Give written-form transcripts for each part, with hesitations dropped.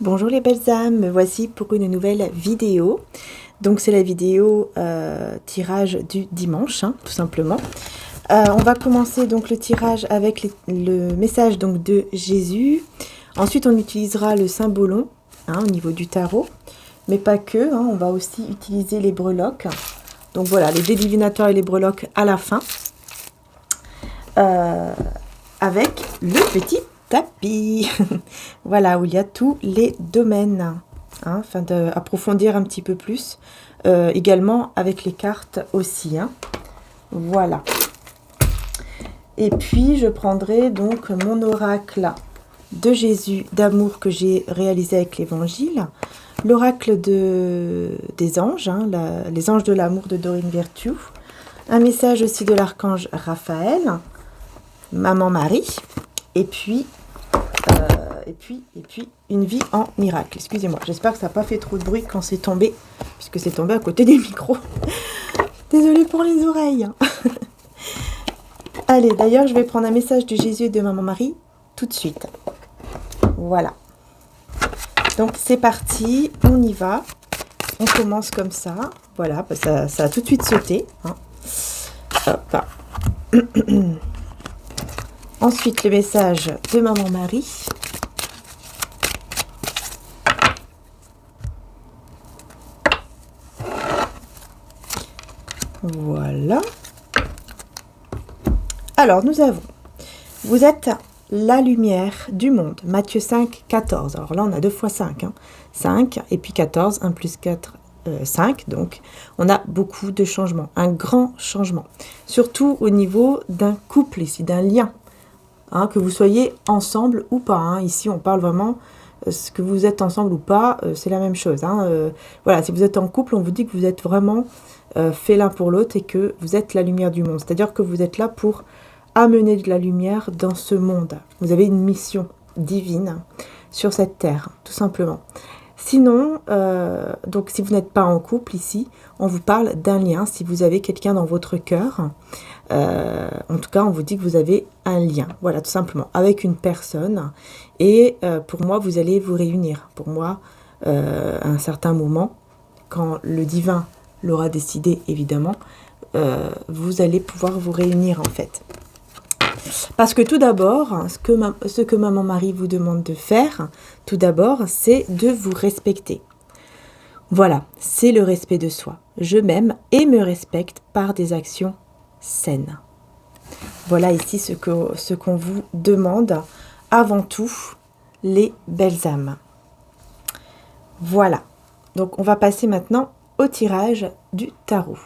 Bonjour les belles âmes, me voici pour une nouvelle vidéo. Donc c'est la vidéo tirage du dimanche, tout simplement. On va commencer donc le tirage avec le message donc de Jésus. Ensuite on utilisera le symbolon au niveau du tarot, mais pas que, on va aussi utiliser les breloques. Donc voilà, les dés divinatoires et les breloques à la fin. Avec le petit tapis, voilà, où il y a tous les domaines, afin d'approfondir un petit peu plus, également avec les cartes aussi, voilà. Et puis je prendrai donc mon oracle de Jésus d'amour que j'ai réalisé avec l'évangile, l'oracle des anges, les anges de l'amour de Dorine Virtue, un message aussi de l'archange Raphaël, Maman Marie, et puis une vie en miracle. Excusez-moi, j'espère que ça n'a pas fait trop de bruit quand c'est tombé, puisque c'est tombé à côté du micro. Désolée pour les oreilles. Allez, d'ailleurs, je vais prendre un message de Jésus et de Maman Marie tout de suite. Voilà. Donc, c'est parti, on y va. On commence comme ça. Voilà, ça a tout de suite sauté. Hop. Ensuite, le message de Maman Marie. Voilà. Alors, nous avons, vous êtes la lumière du monde. Matthieu 5, 14. Alors là, on a 2 fois 5. 5 et puis 14, 1 plus 4, 5. Donc, on a beaucoup de changements. Un grand changement. Surtout au niveau d'un couple ici, d'un lien. Que vous soyez ensemble ou pas. Ici, on parle vraiment, ce que vous êtes ensemble ou pas, c'est la même chose. Voilà, si vous êtes en couple, on vous dit que vous êtes vraiment fait l'un pour l'autre et que vous êtes la lumière du monde. C'est-à-dire que vous êtes là pour amener de la lumière dans ce monde. Vous avez une mission divine sur cette terre, tout simplement. Sinon, donc si vous n'êtes pas en couple ici, on vous parle d'un lien. Si vous avez quelqu'un dans votre cœur, en tout cas, on vous dit que vous avez un lien, voilà, tout simplement, avec une personne. Et pour moi, vous allez vous réunir. Pour moi, à un certain moment, quand le divin l'aura décidé, évidemment, vous allez pouvoir vous réunir, en fait. Parce que tout d'abord, ce que Maman Marie vous demande de faire, tout d'abord, c'est de vous respecter. Voilà, c'est le respect de soi. Je m'aime et me respecte par des actions saines. Voilà ici ce qu'on vous demande avant tout, les belles âmes. Voilà, donc on va passer maintenant au tirage du tarot.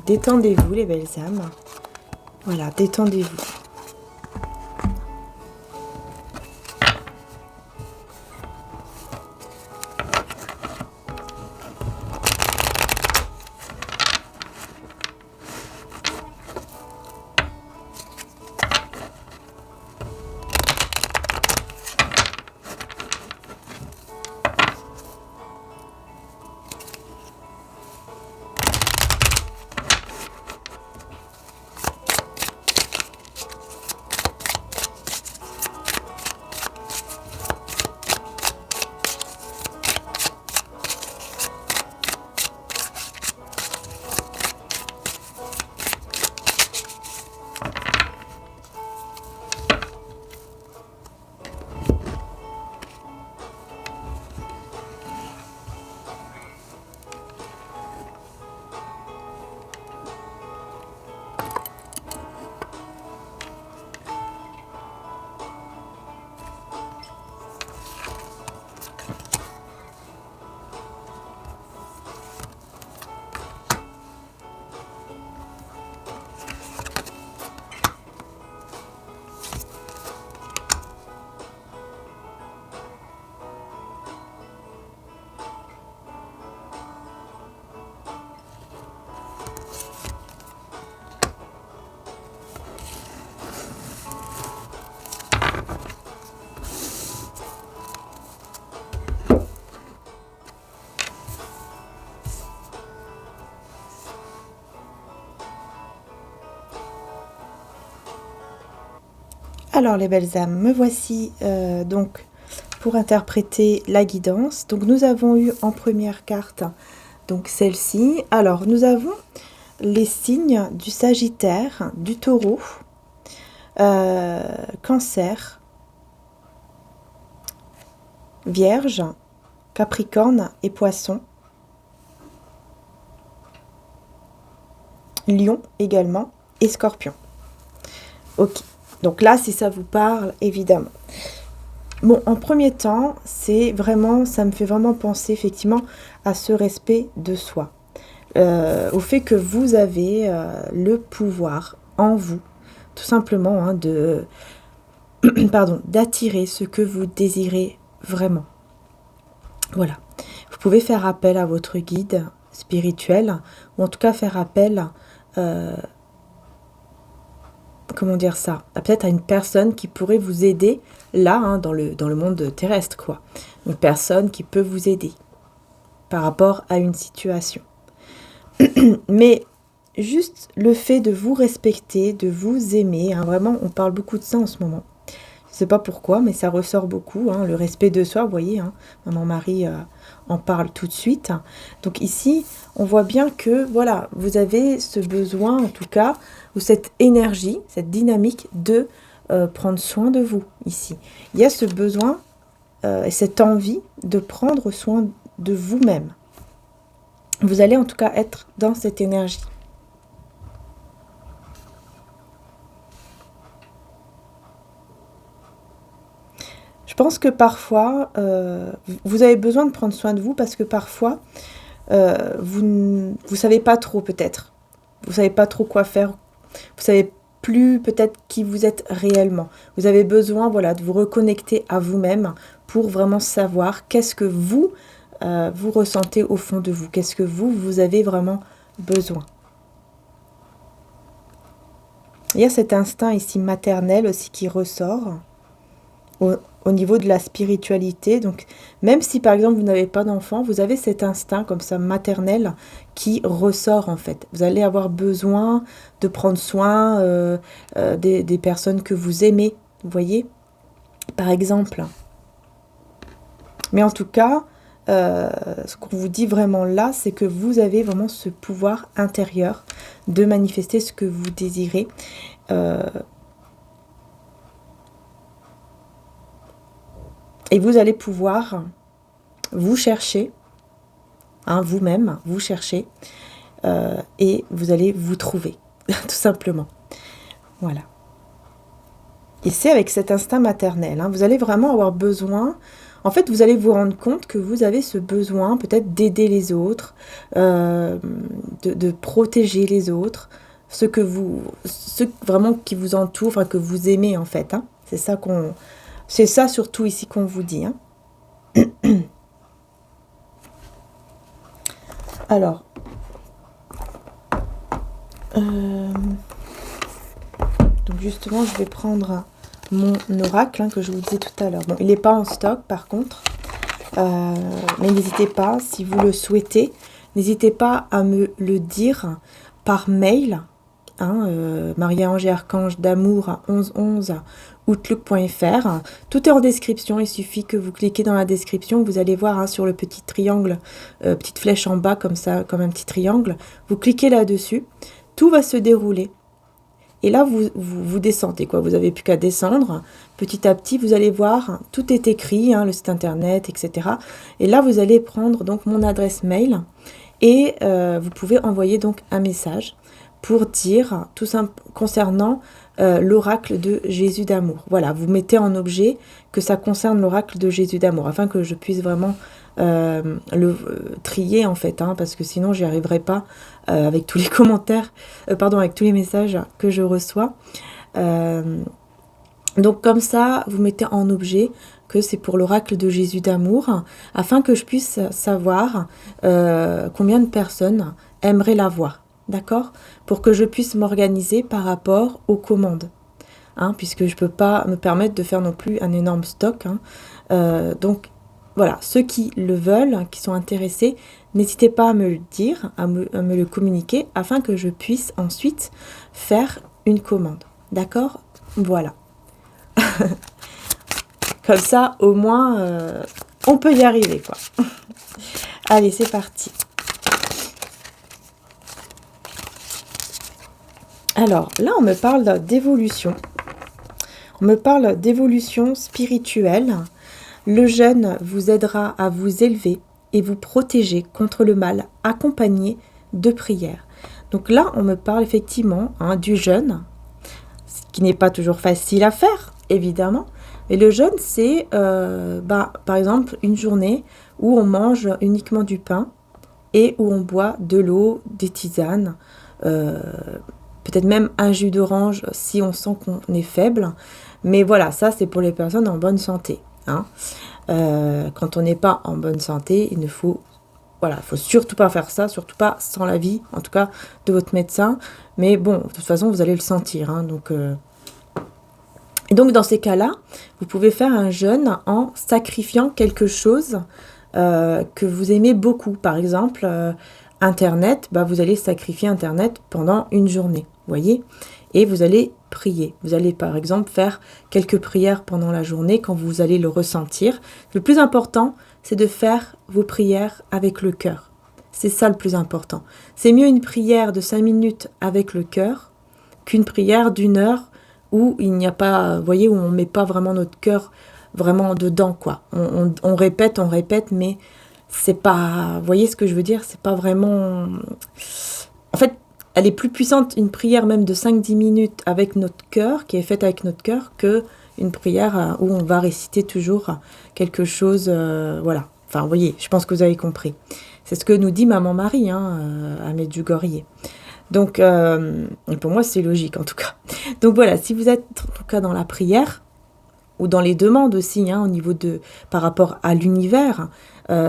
Détendez-vous les belles âmes. Voilà, détendez-vous. Alors les belles âmes, me voici donc pour interpréter la guidance. Donc nous avons eu en première carte donc celle-ci. Alors nous avons les signes du Sagittaire, du Taureau, Cancer, Vierge, Capricorne et Poisson. Lion également et Scorpion. Ok, donc là si ça vous parle évidemment. Bon, en premier temps, c'est vraiment, ça me fait vraiment penser effectivement à ce respect de soi, au fait que vous avez le pouvoir en vous, tout simplement, hein, d'attirer ce que vous désirez vraiment. Voilà. Vous pouvez faire appel à votre guide spirituel, ou en tout cas faire appel comment dire ça, peut-être à une personne qui pourrait vous aider là, hein, dans le monde terrestre, quoi. Une personne qui peut vous aider par rapport à une situation. Mais juste le fait de vous respecter, de vous aimer, hein, vraiment, on parle beaucoup de ça en ce moment. Je ne sais pas pourquoi, mais ça ressort beaucoup, hein, le respect de soi, vous voyez, hein, Maman Marie en parle tout de suite. Donc ici, on voit bien que, voilà, vous avez ce besoin, en tout cas, ou cette énergie, cette dynamique de prendre soin de vous, ici. Il y a ce besoin et cette envie de prendre soin de vous-même. Vous allez en tout cas être dans cette énergie. Je pense que parfois, vous avez besoin de prendre soin de vous parce que parfois, vous ne savez pas trop peut-être. Vous ne savez pas trop quoi faire. Vous savez plus peut-être qui vous êtes réellement. Vous avez besoin, voilà, de vous reconnecter à vous-même pour vraiment savoir qu'est-ce que vous, vous ressentez au fond de vous. Qu'est-ce que vous avez vraiment besoin. Il y a cet instinct ici maternel aussi qui ressort au niveau de la spiritualité. Donc, même si par exemple vous n'avez pas d'enfant, vous avez cet instinct comme ça maternel qui ressort en fait. Vous allez avoir besoin de prendre soin des personnes que vous aimez, vous voyez, par exemple. Mais en tout cas, ce qu'on vous dit vraiment là, c'est que vous avez vraiment ce pouvoir intérieur de manifester ce que vous désirez. Et vous allez pouvoir vous chercher, hein, vous-même, vous chercher, et vous allez vous trouver, tout simplement. Voilà. Et c'est avec cet instinct maternel, hein, vous allez vraiment avoir besoin, en fait, vous allez vous rendre compte que vous avez ce besoin peut-être d'aider les autres, de protéger les autres, ceux vraiment qui vous entourent, enfin, que vous aimez en fait, hein. C'est ça surtout ici qu'on vous dit, hein. Alors, donc justement, je vais prendre mon oracle, hein, que je vous disais tout à l'heure. Bon, il n'est pas en stock par contre, mais n'hésitez pas, si vous le souhaitez, n'hésitez pas à me le dire par mail, hein, Maria-Ange et Archange d'amour à 1111 outlook.fr. Tout est en description, il suffit que vous cliquez dans la description, vous allez voir, hein, sur le petit triangle, petite flèche en bas comme ça, comme un petit triangle, vous cliquez là-dessus, tout va se dérouler. Et là, vous descendez, quoi. Vous n'avez plus qu'à descendre. Petit à petit, vous allez voir, tout est écrit, hein, le site internet, etc. Et là, vous allez prendre donc mon adresse mail et vous pouvez envoyer donc un message pour dire tout simple concernant l'oracle de Jésus d'amour. Voilà, vous mettez en objet que ça concerne l'oracle de Jésus d'amour, afin que je puisse vraiment le trier en fait, hein, parce que sinon j'y arriverai pas avec tous les commentaires, avec tous les messages que je reçois. Donc comme ça, vous mettez en objet que c'est pour l'oracle de Jésus d'amour, afin que je puisse savoir combien de personnes aimeraient l'avoir. D'accord? Pour que je puisse m'organiser par rapport aux commandes. Hein, puisque je ne peux pas me permettre de faire non plus un énorme stock. Hein. Donc, voilà, ceux qui le veulent, qui sont intéressés, n'hésitez pas à me le dire, à me le communiquer, afin que je puisse ensuite faire une commande. D'accord? Voilà. Comme ça, au moins, on peut y arriver, quoi. Allez, c'est parti. Alors, là, on me parle d'évolution. On me parle d'évolution spirituelle. Le jeûne vous aidera à vous élever et vous protéger contre le mal, accompagné de prières. Donc là, on me parle effectivement du jeûne, ce qui n'est pas toujours facile à faire, évidemment. Et le jeûne, c'est, par exemple, une journée où on mange uniquement du pain et où on boit de l'eau, des tisanes, peut-être même un jus d'orange si on sent qu'on est faible. Mais voilà, ça, c'est pour les personnes en bonne santé. Hein. Quand on n'est pas en bonne santé, il ne faut... Voilà, faut surtout pas faire ça, surtout pas sans l'avis, en tout cas, de votre médecin. Mais bon, de toute façon, vous allez le sentir. Hein, donc... Et donc, dans ces cas-là, vous pouvez faire un jeûne en sacrifiant quelque chose que vous aimez beaucoup. Par exemple, Internet, vous allez sacrifier Internet pendant une journée, vous voyez. Et vous allez prier. Vous allez, par exemple, faire quelques prières pendant la journée quand vous allez le ressentir. Le plus important, c'est de faire vos prières avec le cœur. C'est ça le plus important. C'est mieux une prière de 5 minutes avec le cœur qu'une prière d'1 heure où il n'y a pas, vous voyez, où on ne met pas vraiment notre cœur vraiment dedans, quoi. On répète, mais c'est pas, vous voyez ce que je veux dire, c'est pas vraiment... En fait, elle est plus puissante, une prière même de 5-10 minutes avec notre cœur, qui est faite avec notre cœur, que une prière où on va réciter toujours quelque chose, voilà. Enfin, vous voyez, je pense que vous avez compris. C'est ce que nous dit Maman Marie, à Medjugorje. Donc, pour moi, c'est logique, en tout cas. Donc voilà, si vous êtes, en tout cas, dans la prière, ou dans les demandes aussi, au niveau de, par rapport à l'univers,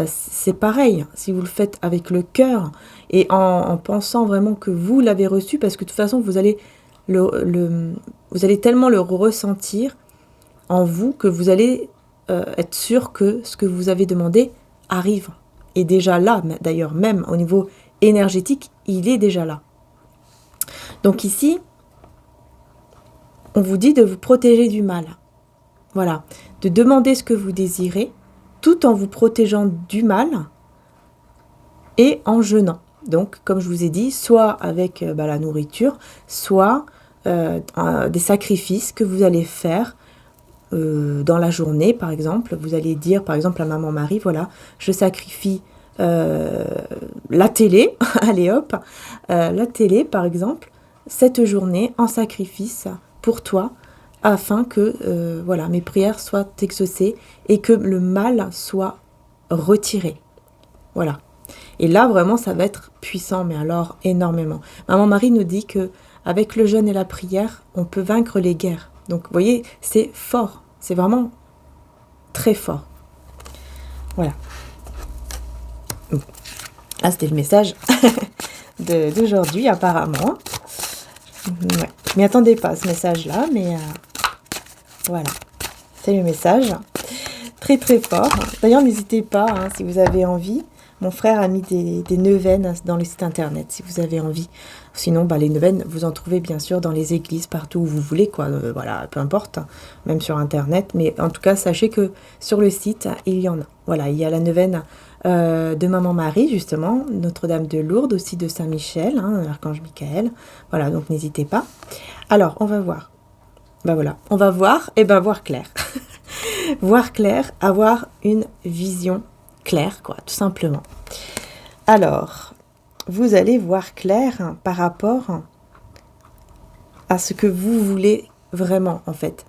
c'est pareil. Si vous le faites avec le cœur, et en pensant vraiment que vous l'avez reçu, parce que de toute façon, vous allez tellement le ressentir en vous, que vous allez être sûr que ce que vous avez demandé arrive. Et déjà là, d'ailleurs, même au niveau énergétique, il est déjà là. Donc ici, on vous dit de vous protéger du mal. Voilà, de demander ce que vous désirez, tout en vous protégeant du mal et en jeûnant. Donc, comme je vous ai dit, soit avec la nourriture, soit des sacrifices que vous allez faire dans la journée, par exemple. Vous allez dire, par exemple, à Maman Marie, voilà, je sacrifie la télé, allez hop, la télé, par exemple, cette journée en sacrifice pour toi, afin que mes prières soient exaucées et que le mal soit retiré. Voilà. Et là, vraiment, ça va être puissant, mais alors énormément. Maman Marie nous dit que avec le jeûne et la prière, on peut vaincre les guerres. Donc, vous voyez, c'est fort. C'est vraiment très fort. Voilà. Ah, c'était le message d'aujourd'hui, apparemment. Ouais. Je m'y attendais pas, ce message-là, mais voilà. C'est le message. Très, très fort. D'ailleurs, n'hésitez pas, si vous avez envie. Mon frère a mis des neuvaines dans le site internet, si vous avez envie. Sinon, les neuvaines, vous en trouvez bien sûr dans les églises, partout où vous voulez, quoi. Voilà, peu importe, même sur internet. Mais en tout cas, sachez que sur le site, il y en a. Voilà, il y a la neuvaine de Maman Marie, justement, Notre-Dame de Lourdes, aussi de Saint-Michel, l'Archange Michael. Voilà, donc n'hésitez pas. Alors, on va voir. Voilà, on va voir, voir clair. Voir clair, avoir une vision claire, quoi, tout simplement. Alors, vous allez voir clair par rapport à ce que vous voulez vraiment, en fait.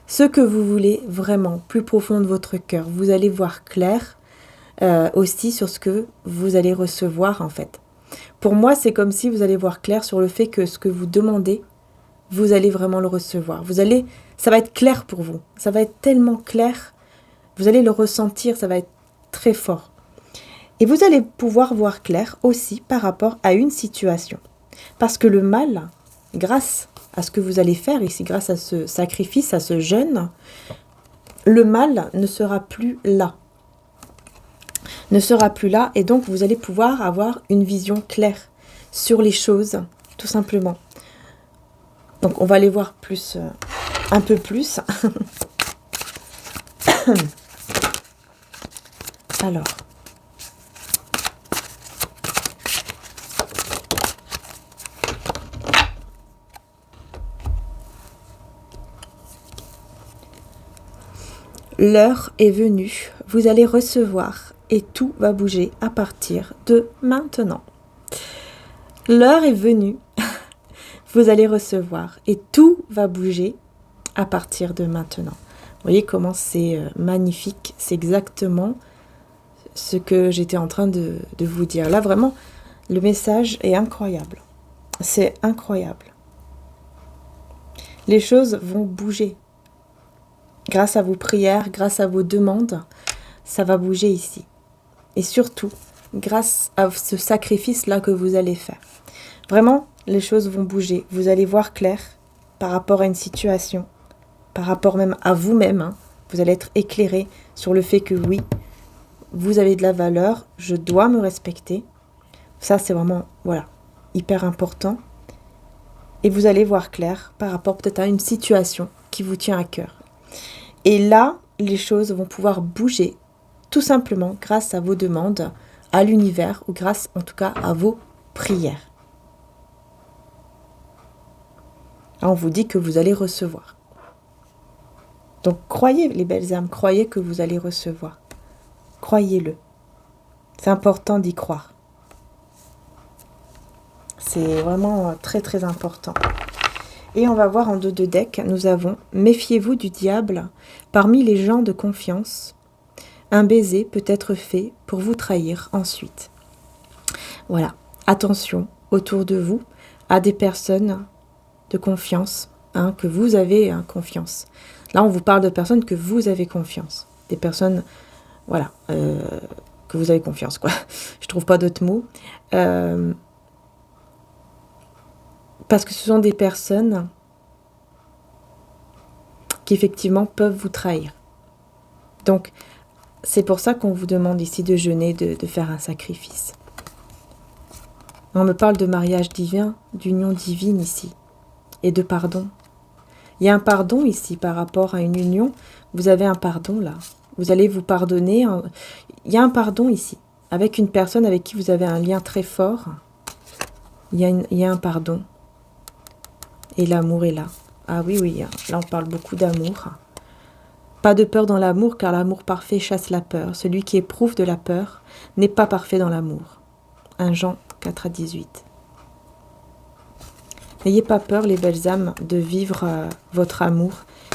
Ce que vous voulez vraiment, plus profond de votre cœur. Vous allez voir clair aussi sur ce que vous allez recevoir, en fait. Pour moi, c'est comme si vous allez voir clair sur le fait que ce que vous demandez, vous allez vraiment le recevoir. Ça va être clair pour vous. Ça va être tellement clair. Vous allez le ressentir, ça va être très fort. Et vous allez pouvoir voir clair aussi par rapport à une situation. Parce que le mal, grâce à ce que vous allez faire ici, grâce à ce sacrifice, à ce jeûne, le mal ne sera plus là. Ne sera plus là, et donc vous allez pouvoir avoir une vision claire sur les choses, tout simplement. Donc on va aller voir plus un peu plus. Alors. L'heure est venue, vous allez recevoir et tout va bouger à partir de maintenant. L'heure est venue, vous allez recevoir et tout va bouger à partir de maintenant. Vous voyez comment c'est magnifique, c'est exactement ce que j'étais en train de vous dire. Là, vraiment, le message est incroyable. C'est incroyable. Les choses vont bouger. Grâce à vos prières, grâce à vos demandes, ça va bouger ici. Et surtout, grâce à ce sacrifice-là que vous allez faire. Vraiment, les choses vont bouger. Vous allez voir clair par rapport à une situation, par rapport même à vous-même. Hein. Vous allez être éclairé sur le fait que oui, vous avez de la valeur, je dois me respecter. Ça, c'est vraiment, voilà, hyper important. Et vous allez voir clair par rapport peut-être à une situation qui vous tient à cœur. Et là, les choses vont pouvoir bouger tout simplement grâce à vos demandes, à l'univers ou grâce en tout cas à vos prières. Là, on vous dit que vous allez recevoir. Donc croyez les belles âmes, croyez que vous allez recevoir. Croyez-le. C'est important d'y croire. C'est vraiment très très important. Et on va voir en dos de deck, nous avons « Méfiez-vous du diable, parmi les gens de confiance, un baiser peut être fait pour vous trahir ensuite. » Voilà, attention autour de vous à des personnes de confiance, hein, que vous avez confiance. Là, on vous parle de personnes que vous avez confiance. Des personnes, voilà, que vous avez confiance, quoi. Je trouve pas d'autres mots. Parce que ce sont des personnes qui effectivement peuvent vous trahir. Donc, c'est pour ça qu'on vous demande ici de jeûner, de faire un sacrifice. On me parle de mariage divin, d'union divine ici, et de pardon. Il y a un pardon ici par rapport à une union. Vous avez un pardon là. Vous allez vous pardonner. Il y a un pardon ici, avec une personne avec qui vous avez un lien très fort. Il y a un pardon. Et l'amour est là. Ah oui, oui, là on parle beaucoup d'amour. Pas de peur dans l'amour, car l'amour parfait chasse la peur. Celui qui éprouve de la peur n'est pas parfait dans l'amour. 1 Jean 4:18. N'ayez pas peur, les belles âmes, de vivre votre amour.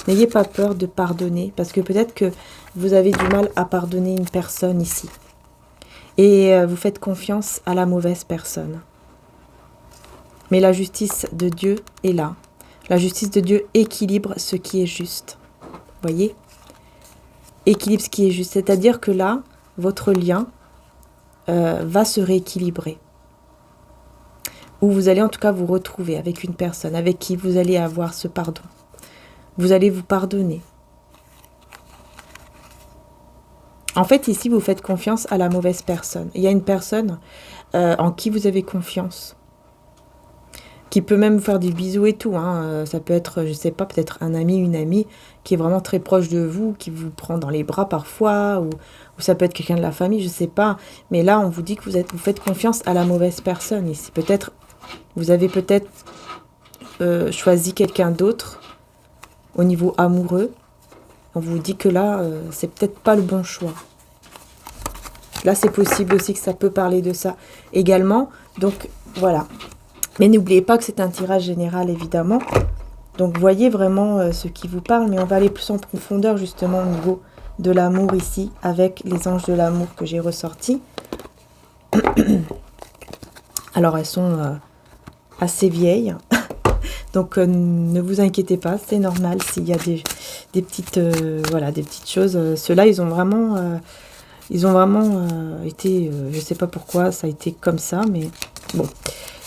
N'ayez pas peur de pardonner, parce que peut-être que vous avez du mal à pardonner une personne ici. Et vous faites confiance à la mauvaise personne. Mais la justice de Dieu est là. La justice de Dieu équilibre ce qui est juste. Voyez ? Équilibre ce qui est juste. C'est-à-dire que là, votre lien va se rééquilibrer. Ou vous allez en tout cas vous retrouver avec une personne avec qui vous allez avoir ce pardon. Vous allez vous pardonner. En fait, ici, vous faites confiance à la mauvaise personne. Il y a une personne en qui vous avez confiance, qui peut même vous faire des bisous et tout. Hein. Ça peut être, je sais pas, peut-être un ami, une amie qui est vraiment très proche de vous, qui vous prend dans les bras parfois, ou ça peut être quelqu'un de la famille, je sais pas. Mais là, on vous dit que vous faites confiance à la mauvaise personne ici. Peut-être, vous avez peut-être choisi quelqu'un d'autre au niveau amoureux. On vous dit que là, c'est peut-être pas le bon choix. Là, c'est possible aussi que ça peut parler de ça également. Donc, voilà. Mais n'oubliez pas que c'est un tirage général, évidemment. Donc, voyez vraiment ce qui vous parle. Mais on va aller plus en profondeur, justement, au niveau de l'amour ici, avec les anges de l'amour que j'ai ressortis. Alors, elles sont assez vieilles. Donc, ne vous inquiétez pas, c'est normal s'il y a des petites, voilà, des petites choses. Ceux-là, ils ont vraiment été, je sais pas pourquoi, ça a été comme ça, mais bon.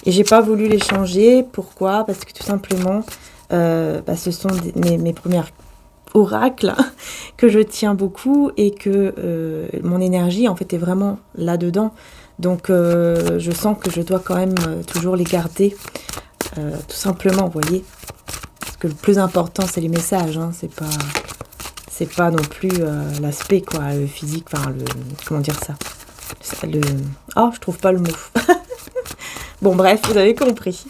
Et j'ai pas voulu les changer. Pourquoi? Parce que tout simplement, ce sont mes premières oracles que je tiens beaucoup et que mon énergie, en fait, est vraiment là-dedans. Donc, je sens que je dois quand même toujours les garder. Tout simplement, vous voyez. que le plus important, c'est les messages, hein, c'est pas non plus l'aspect, quoi, le physique, enfin, comment dire ça, oh, je trouve pas le mot. Bon, bref, vous avez compris.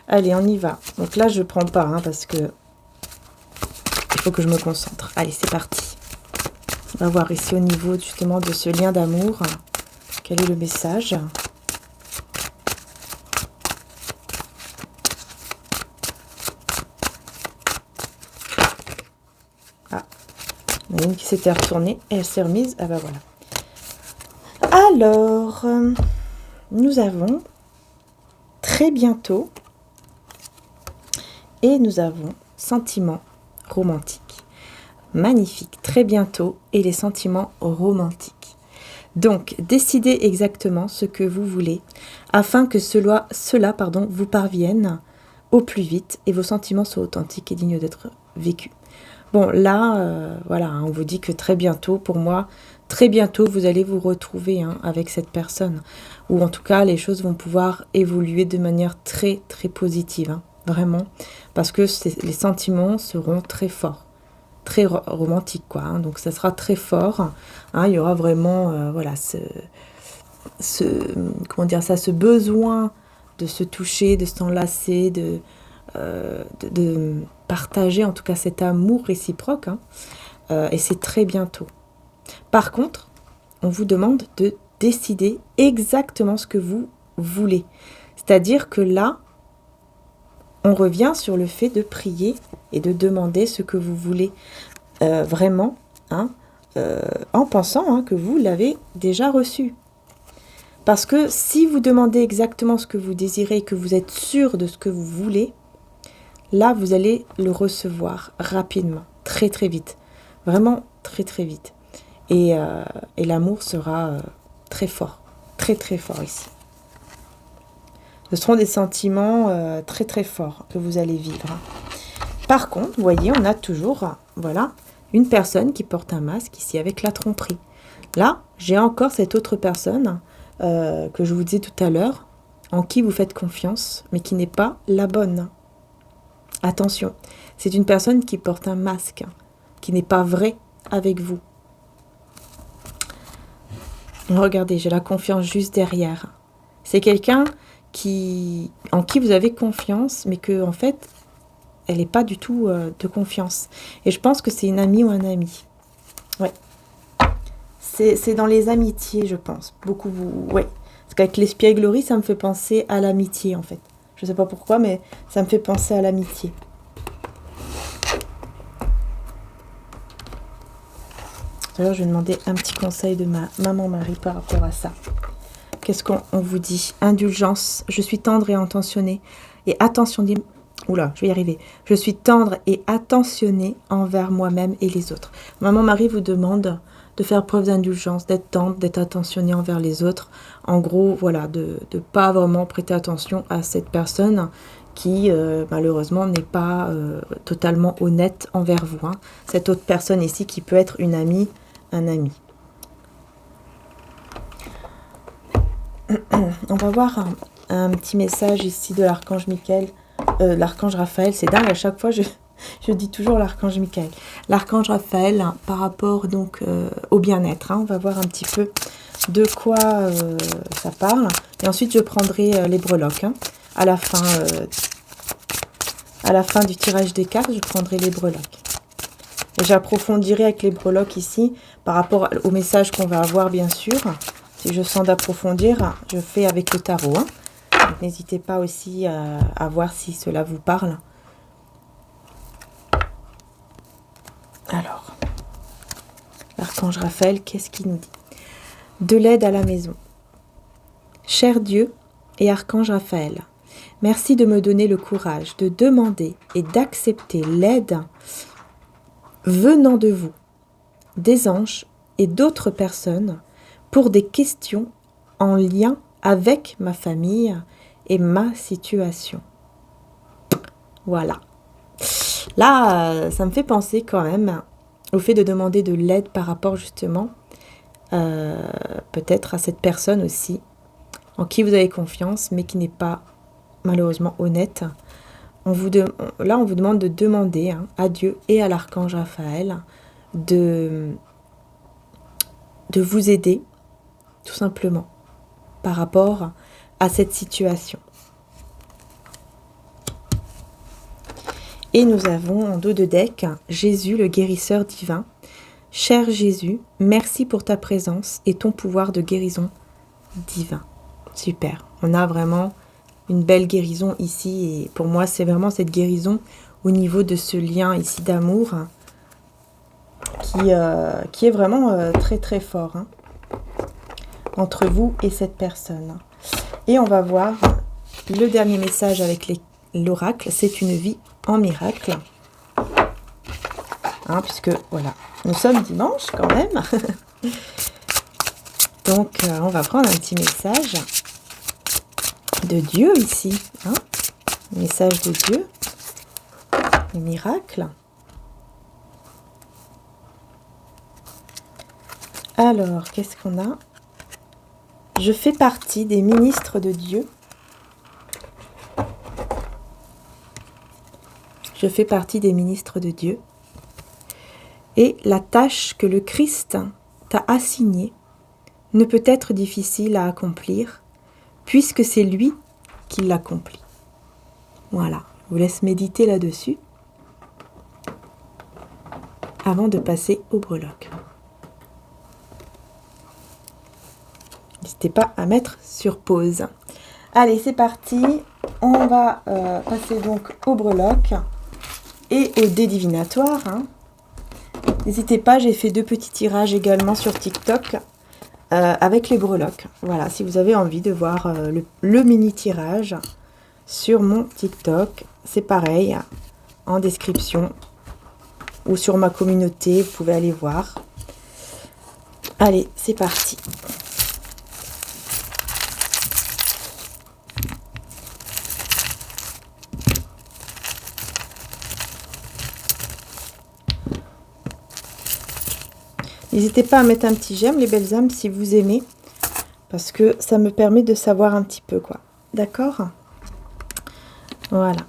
Allez, on y va. Donc là, je prends pas, hein, parce que il faut que je me concentre. Allez, c'est parti. On va voir ici au niveau, justement, de ce lien d'amour. Quel est le message ? Ah, il y en a une qui s'était retournée et elle s'est remise. Ah bah voilà. Alors, nous avons très bientôt et nous avons sentiments romantiques. Magnifique, très bientôt et les sentiments romantiques. Donc, décidez exactement ce que vous voulez afin que cela vous parvienne au plus vite et vos sentiments soient authentiques et dignes d'être vécus. Bon, là, voilà, hein, on vous dit que très bientôt, pour moi, très bientôt, vous allez vous retrouver, hein, avec cette personne. Ou en tout cas, les choses vont pouvoir évoluer de manière très, très positive, hein, vraiment. Parce que les sentiments seront très forts, très romantiques, quoi. Hein, donc, ça sera très fort. Hein, il y aura vraiment, voilà, comment dire ça, ce besoin de se toucher, de s'enlacer, de partager en tout cas cet amour réciproque, hein, et c'est très bientôt. Par contre, on vous demande de décider exactement ce que vous voulez. C'est-à-dire que là, on revient sur le fait de prier et de demander ce que vous voulez vraiment, hein, en pensant, hein, que vous l'avez déjà reçu. Parce que si vous demandez exactement ce que vous désirez et que vous êtes sûr de ce que vous voulez, là, vous allez le recevoir rapidement, très très vite. Vraiment très très vite. Et l'amour sera très fort, très très fort ici. Ce seront des sentiments très très forts que vous allez vivre. Par contre, vous voyez, on a toujours, voilà, une personne qui porte un masque ici avec la tromperie. Là, j'ai encore cette autre personne que je vous disais tout à l'heure, en qui vous faites confiance, mais qui n'est pas la bonne. Attention, c'est une personne qui porte un masque, qui n'est pas vrai avec vous. Regardez, j'ai la confiance juste derrière. C'est quelqu'un en qui vous avez confiance, mais que en fait, elle n'est pas du tout de confiance. Et je pense que c'est une amie ou un ami. Ouais. C'est dans les amitiés, je pense. Beaucoup, ouais. Parce qu'avec l'espièglerie, ça me fait penser à l'amitié, en fait. Je ne sais pas pourquoi, mais ça me fait penser à l'amitié. D'ailleurs, je vais demander un petit conseil de ma maman Marie par rapport à ça. Qu'est-ce qu'on vous dit ? Indulgence, je suis tendre et attentionnée. Et attentionnée... Oula, je vais y arriver. Je suis tendre et attentionnée envers moi-même et les autres. Maman Marie vous demande de faire preuve d'indulgence, d'être tendre, d'être attentionnée envers les autres. En gros, voilà, de ne pas vraiment prêter attention à cette personne qui, malheureusement, n'est pas totalement honnête envers vous. Hein. Cette autre personne ici qui peut être une amie, un ami. On va voir un petit message ici de l'archange Michael, l'archange Raphaël. C'est dingue, à chaque fois je dis toujours l'archange Michael. L'archange Raphaël, hein, par rapport donc au bien-être. Hein, on va voir un petit peu de quoi ça parle. Et ensuite je prendrai les breloques. Hein. À la fin du tirage des cartes, je prendrai les breloques. Et j'approfondirai avec les breloques ici, par rapport au message qu'on va avoir bien sûr. Si je sens d'approfondir, je fais avec le tarot. Hein. N'hésitez pas aussi à voir si cela vous parle. Alors, l'archange Raphaël, qu'est-ce qu'il nous dit ? De l'aide à la maison. Cher Dieu et archange Raphaël, merci de me donner le courage de demander et d'accepter l'aide venant de vous, des anges et d'autres personnes pour des questions en lien avec ma famille et ma situation. Voilà. Là, ça me fait penser quand même au fait de demander de l'aide par rapport justement peut-être à cette personne aussi en qui vous avez confiance mais qui n'est pas malheureusement honnête. là, on vous demande de demander à Dieu et à l'archange Raphaël de vous aider, tout simplement, par rapport à cette situation. Et nous avons en dos de deck Jésus, le guérisseur divin. Cher Jésus, merci pour ta présence et ton pouvoir de guérison divin. Super, on a vraiment une belle guérison ici et pour moi c'est vraiment cette guérison au niveau de ce lien ici d'amour qui est vraiment très très fort entre vous et cette personne. Et on va voir le dernier message avec l'oracle, c'est une vie en miracle. Puisque voilà, nous sommes dimanche quand même. Donc on va prendre un petit message de Dieu ici. Message de Dieu, le miracle. Alors, qu'est-ce qu'on a? Je fais partie des ministres de Dieu. Je fais partie des ministres de Dieu. Et la tâche que le Christ t'a assignée ne peut être difficile à accomplir, puisque c'est lui qui l'accomplit. Voilà, je vous laisse méditer là-dessus avant de passer au breloque. N'hésitez pas à mettre sur pause. Allez, c'est parti. On va passer donc au breloque et au dé divinatoire. N'hésitez pas, j'ai fait 2 petits tirages également sur TikTok avec les breloques. Voilà, si vous avez envie de voir le mini tirage sur mon TikTok, c'est pareil, en description ou sur ma communauté, vous pouvez aller voir. Allez, c'est parti. N'hésitez pas à mettre un petit j'aime, les belles âmes, si vous aimez, parce que ça me permet de savoir un petit peu, quoi. D'accord? Voilà.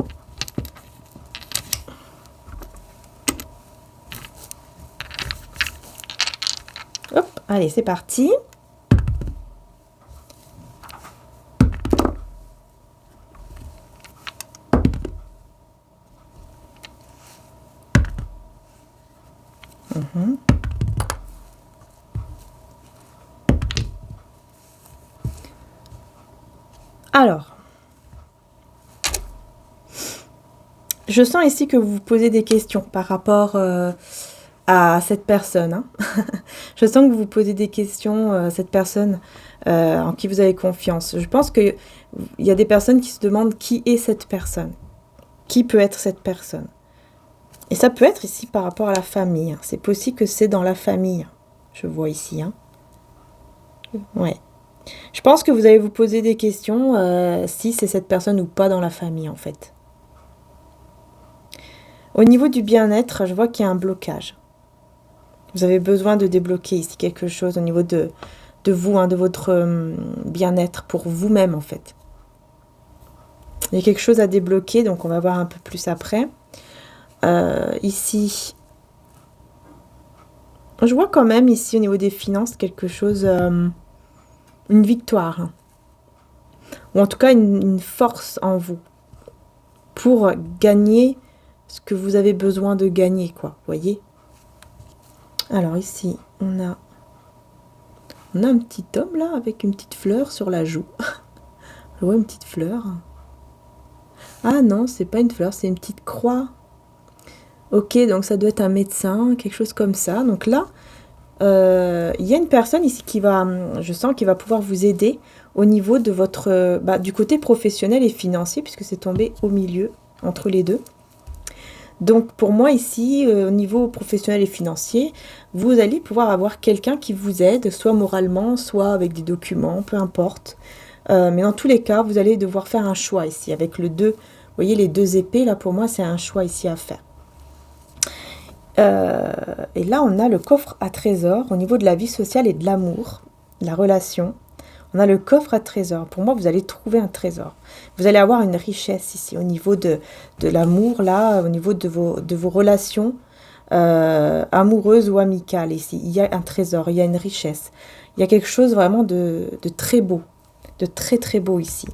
Hop, allez, c'est parti. Alors, je sens ici que vous vous posez des questions par rapport à cette personne. Je sens que vous vous posez des questions à cette personne en qui vous avez confiance. Je pense qu'il y a des personnes qui se demandent qui est cette personne. Qui peut être cette personne? Et ça peut être ici par rapport à la famille. C'est possible que c'est dans la famille. Je vois ici. Ouais. Je pense que vous allez vous poser des questions si c'est cette personne ou pas dans la famille en fait. Au niveau du bien-être, je vois qu'il y a un blocage. Vous avez besoin de débloquer ici quelque chose au niveau de vous, de votre bien-être pour vous-même en fait. Il y a quelque chose à débloquer, donc on va voir un peu plus après. Ici, je vois quand même ici au niveau des finances quelque chose... une victoire, ou en tout cas une force en vous pour gagner ce que vous avez besoin de gagner, quoi, voyez. Alors ici, on a un petit homme là avec une petite fleur sur la joue. Je vois une petite fleur. Ah non, c'est pas une fleur, c'est une petite croix. Ok, donc ça doit être un médecin, quelque chose comme ça. Donc là, il y a une personne ici qui va, je sens, qui va pouvoir vous aider au niveau de votre, du côté professionnel et financier, puisque c'est tombé au milieu, entre les deux. Donc pour moi ici, au niveau professionnel et financier, vous allez pouvoir avoir quelqu'un qui vous aide, soit moralement, soit avec des documents, peu importe. Mais dans tous les cas, vous allez devoir faire un choix ici, avec le 2, vous voyez les 2 épées, là pour moi c'est un choix ici à faire. Et là, on a le coffre à trésors au niveau de la vie sociale et de l'amour, la relation. On a le coffre à trésor. Pour moi, vous allez trouver un trésor. Vous allez avoir une richesse ici au niveau de l'amour, là, au niveau de vos relations amoureuses ou amicales. Ici, il y a un trésor, il y a une richesse. Il y a quelque chose vraiment de très beau, de très très beau ici.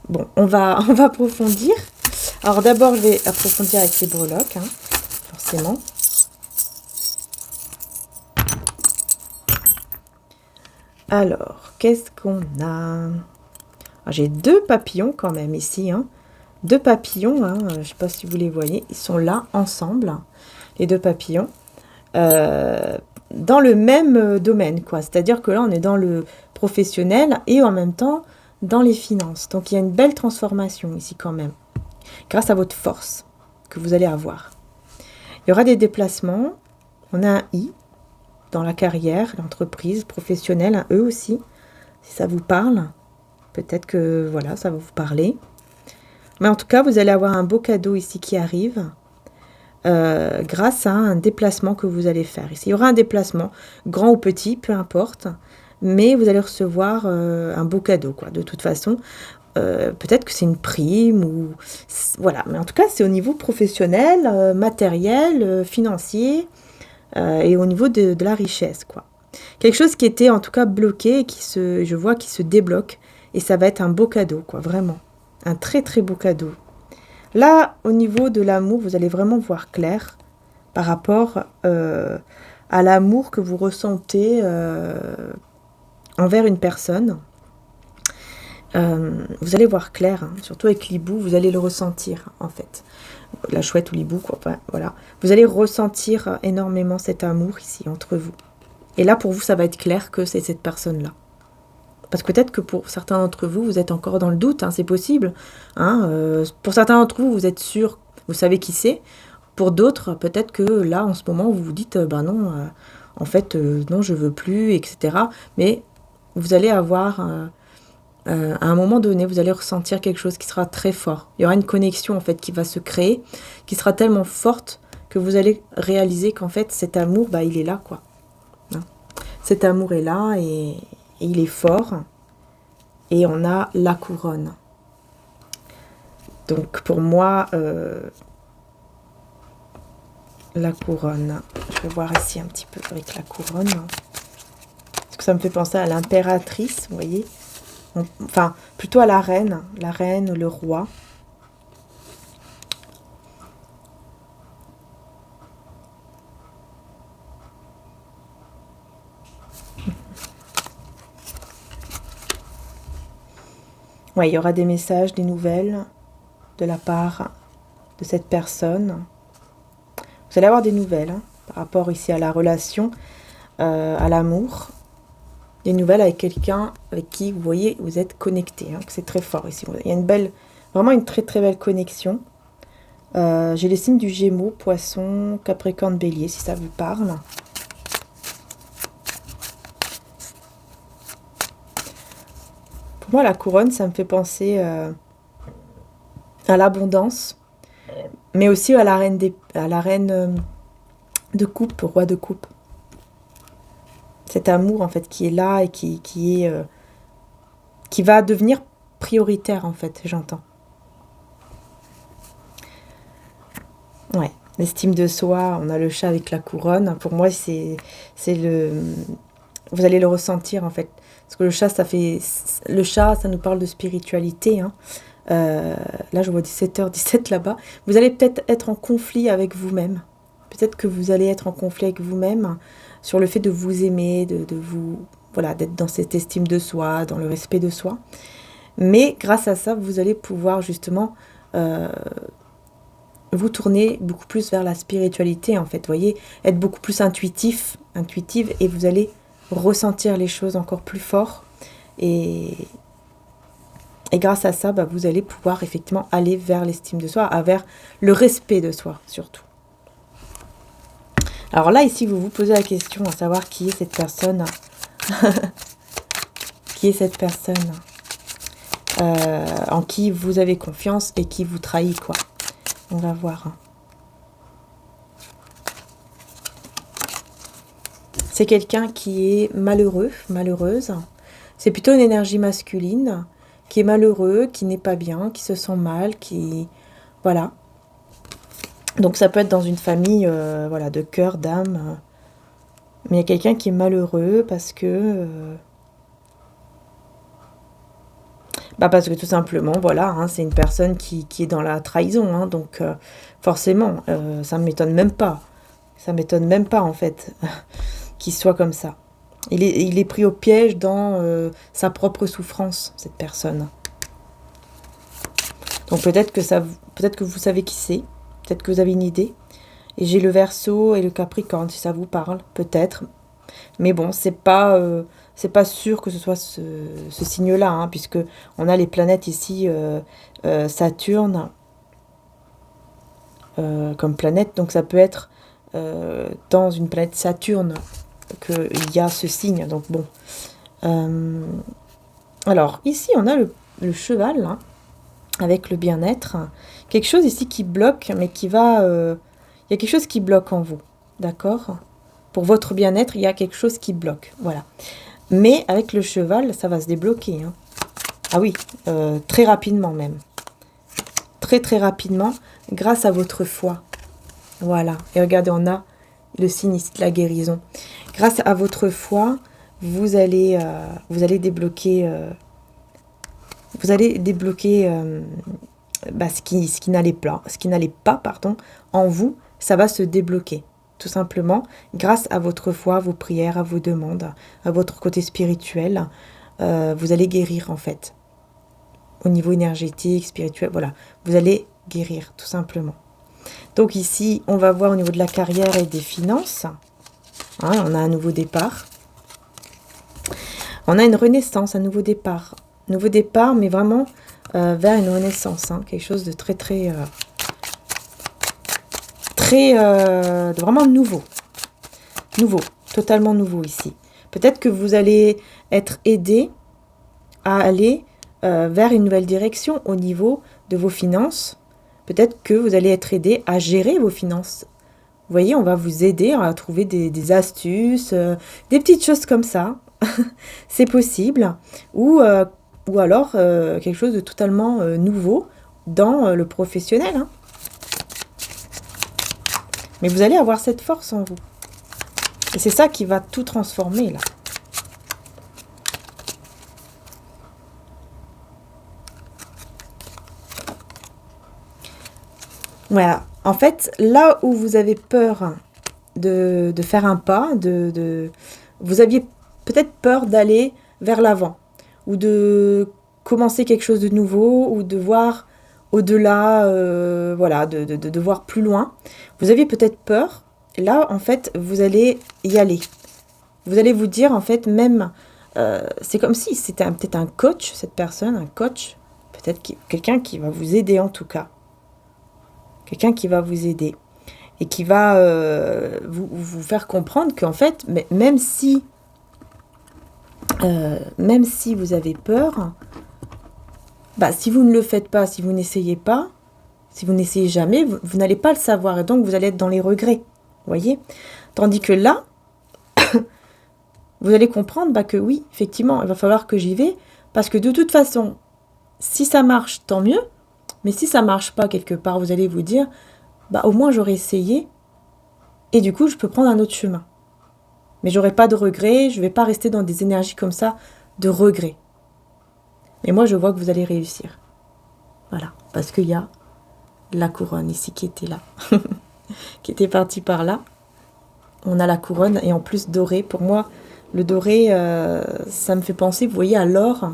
Bon, on va approfondir. Alors d'abord, je vais approfondir avec les breloques, hein, forcément. Alors, qu'est-ce qu'on a? J'ai 2 papillons quand même ici. Hein. 2 papillons, hein, je ne sais pas si vous les voyez. Ils sont là, ensemble, les 2 papillons. Dans le même domaine, quoi. C'est-à-dire que là, on est dans le professionnel et en même temps dans les finances. Donc, il y a une belle transformation ici quand même. Grâce à votre force que vous allez avoir. Il y aura des déplacements. On a un I dans la carrière, l'entreprise professionnelle, un E aussi, si ça vous parle. Peut-être que, voilà, ça va vous parler. Mais en tout cas, vous allez avoir un beau cadeau ici qui arrive grâce à un déplacement que vous allez faire. Ici, il y aura un déplacement, grand ou petit, peu importe. Mais vous allez recevoir un beau cadeau, quoi. De toute façon, peut-être que c'est une prime ou... Voilà, mais en tout cas, c'est au niveau professionnel, matériel, financier... et au niveau de la richesse, quoi. Quelque chose qui était en tout cas bloqué et je vois qui se débloque. Et ça va être un beau cadeau, quoi, vraiment. Un très très beau cadeau. Là, au niveau de l'amour, vous allez vraiment voir clair par rapport à l'amour que vous ressentez envers une personne. Vous allez voir clair, hein, surtout avec l'hibou, vous allez le ressentir, en fait. La chouette ou l'hibou, quoi. Enfin, voilà. Vous allez ressentir énormément cet amour ici, entre vous. Et là, pour vous, ça va être clair que c'est cette personne-là. Parce que peut-être que pour certains d'entre vous, vous êtes encore dans le doute, hein, c'est possible. Hein, pour certains d'entre vous, vous êtes sûr, vous savez qui c'est. Pour d'autres, peut-être que là, en ce moment, vous vous dites, non, en fait, non, je veux plus, etc. Mais vous allez avoir... à un moment donné, vous allez ressentir quelque chose qui sera très fort. Il y aura une connexion en fait qui va se créer, qui sera tellement forte que vous allez réaliser qu'en fait cet amour, il est là, quoi. Hein. Cet amour est là et il est fort. Et on a la couronne. Donc pour moi, la couronne. Je vais voir ici un petit peu avec la couronne. Parce que ça me fait penser à l'impératrice, vous voyez. Enfin, plutôt à la reine, le roi. Ouais, il y aura des messages, des nouvelles de la part de cette personne. Vous allez avoir des nouvelles hein, par rapport ici à la relation, à l'amour. Des nouvelles avec quelqu'un avec qui, vous voyez, vous êtes connecté. Hein, c'est très fort ici. Il y a une belle, vraiment une très très belle connexion. J'ai les signes du Gémeaux, Poisson, Capricorne, Bélier, si ça vous parle. Pour moi, la couronne, ça me fait penser à l'abondance, mais aussi à la reine, de coupe, roi de coupe. Cet amour, en fait, qui est là et qui va devenir prioritaire, en fait, j'entends. Ouais, l'estime de soi, on a le chat avec la couronne. Pour moi, c'est le... Vous allez le ressentir, en fait. Parce que le chat, ça nous parle de spiritualité. Hein. Là, je vois 17h17 là-bas. Vous allez peut-être être en conflit avec vous-même. Peut-être que vous allez être en conflit avec vous-même sur le fait de vous aimer, de vous... Voilà, d'être dans cette estime de soi, dans le respect de soi. Mais grâce à ça, vous allez pouvoir justement vous tourner beaucoup plus vers la spiritualité, en fait. Vous voyez, être beaucoup plus intuitive, et vous allez ressentir les choses encore plus fort. Et grâce à ça, vous allez pouvoir effectivement aller vers l'estime de soi, vers le respect de soi, surtout. Alors là, ici, vous vous posez la question à savoir qui est cette personne. Qui est cette personne en qui vous avez confiance et qui vous trahit, quoi. On va voir. C'est quelqu'un qui est malheureux, malheureuse. C'est plutôt une énergie masculine qui est malheureux, qui n'est pas bien, qui se sent mal, qui... Voilà. Donc ça peut être dans une famille voilà, de cœur, d'âme. Mais il y a quelqu'un qui est malheureux parce que... parce que tout simplement, voilà, hein, c'est une personne qui est dans la trahison. Hein, donc forcément, ça ne m'étonne même pas. Ça ne m'étonne même pas, en fait, qu'il soit comme ça. Il est pris au piège dans sa propre souffrance, cette personne. Donc peut-être que vous savez qui c'est. Peut-être que vous avez une idée. Et j'ai le Verseau et le Capricorne, si ça vous parle, peut-être. Mais bon, c'est pas sûr que ce soit ce signe-là, hein, puisque on a les planètes ici, Saturne, comme planète. Donc ça peut être dans une planète Saturne qu'il y a ce signe. Donc bon. Alors, ici, on a le cheval, là, avec le bien-être. Quelque chose ici qui bloque, mais qui va... il y a quelque chose qui bloque en vous, d'accord? Pour votre bien-être, il y a quelque chose qui bloque, voilà. Mais avec le cheval, ça va se débloquer. Hein. Ah oui, très rapidement même. Très très rapidement, grâce à votre foi. Voilà. Et regardez, on a le signe ici de la guérison. Grâce à votre foi, vous allez débloquer... ce qui n'allait pas, en vous, ça va se débloquer. Tout simplement, grâce à votre foi, à vos prières, à vos demandes, à votre côté spirituel, vous allez guérir en fait. Au niveau énergétique, spirituel, voilà. Vous allez guérir, tout simplement. Donc ici, on va voir au niveau de la carrière et des finances. Hein, on a un nouveau départ. On a une renaissance, un nouveau départ. Nouveau départ, mais vraiment vers une renaissance. Hein, quelque chose de très, très... vraiment nouveau. Nouveau, totalement nouveau ici. Peut-être que vous allez être aidé à aller vers une nouvelle direction au niveau de vos finances. Peut-être que vous allez être aidé à gérer vos finances. Vous voyez, on va vous aider à trouver des astuces, des petites choses comme ça. C'est possible. Ou alors quelque chose de totalement nouveau dans le professionnel. Hein. Mais vous allez avoir cette force en vous. Et c'est ça qui va tout transformer, là. Voilà. En fait, là où vous avez peur de faire un pas, vous aviez peut-être peur d'aller vers l'avant, ou de commencer quelque chose de nouveau, ou de voir au-delà, voilà, de voir plus loin. Vous aviez peut-être peur. Là, en fait, vous allez y aller. Vous allez vous dire, en fait, même, c'est comme si c'était peut-être un coach, cette personne, un coach, peut-être quelqu'un qui va vous aider en tout cas. Quelqu'un qui va vous aider et qui va vous faire comprendre qu'en fait, même si vous avez peur, si vous ne le faites pas, si vous n'essayez pas, si vous n'essayez jamais, vous n'allez pas le savoir et donc vous allez être dans les regrets, voyez. Tandis que là, vous allez comprendre que oui, effectivement, il va falloir que j'y vais parce que de toute façon, si ça marche, tant mieux. Mais si ça marche pas quelque part, vous allez vous dire, au moins j'aurais essayé et du coup je peux prendre un autre chemin. Mais j'aurai pas de regrets, je vais pas rester dans des énergies comme ça de regrets. Mais moi je vois que vous allez réussir. Voilà, parce qu'il y a la couronne ici qui était là, qui était partie par là. On a la couronne et en plus dorée. Pour moi, le doré, ça me fait penser, vous voyez, à l'or.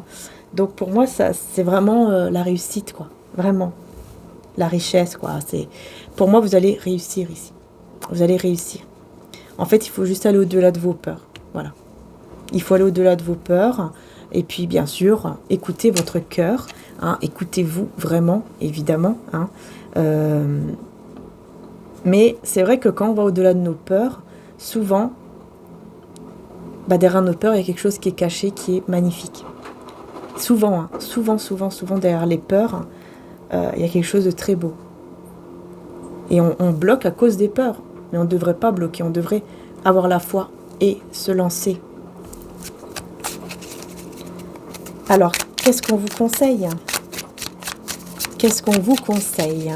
Donc pour moi, ça, c'est vraiment la réussite, quoi. Vraiment. La richesse, quoi. Pour moi, vous allez réussir ici. Vous allez réussir. En fait, il faut juste aller au-delà de vos peurs. Voilà. Il faut aller au-delà de vos peurs. Et puis, bien sûr, écoutez votre cœur. Hein, écoutez-vous vraiment, évidemment. Hein. Mais c'est vrai que quand on va au-delà de nos peurs, souvent, derrière nos peurs, il y a quelque chose qui est caché, qui est magnifique. Souvent, hein, souvent, derrière les peurs, il y a quelque chose de très beau. Et on bloque à cause des peurs. Mais on ne devrait pas bloquer, on devrait avoir la foi et se lancer. Alors, qu'est-ce qu'on vous conseille? Qu'est-ce qu'on vous conseille?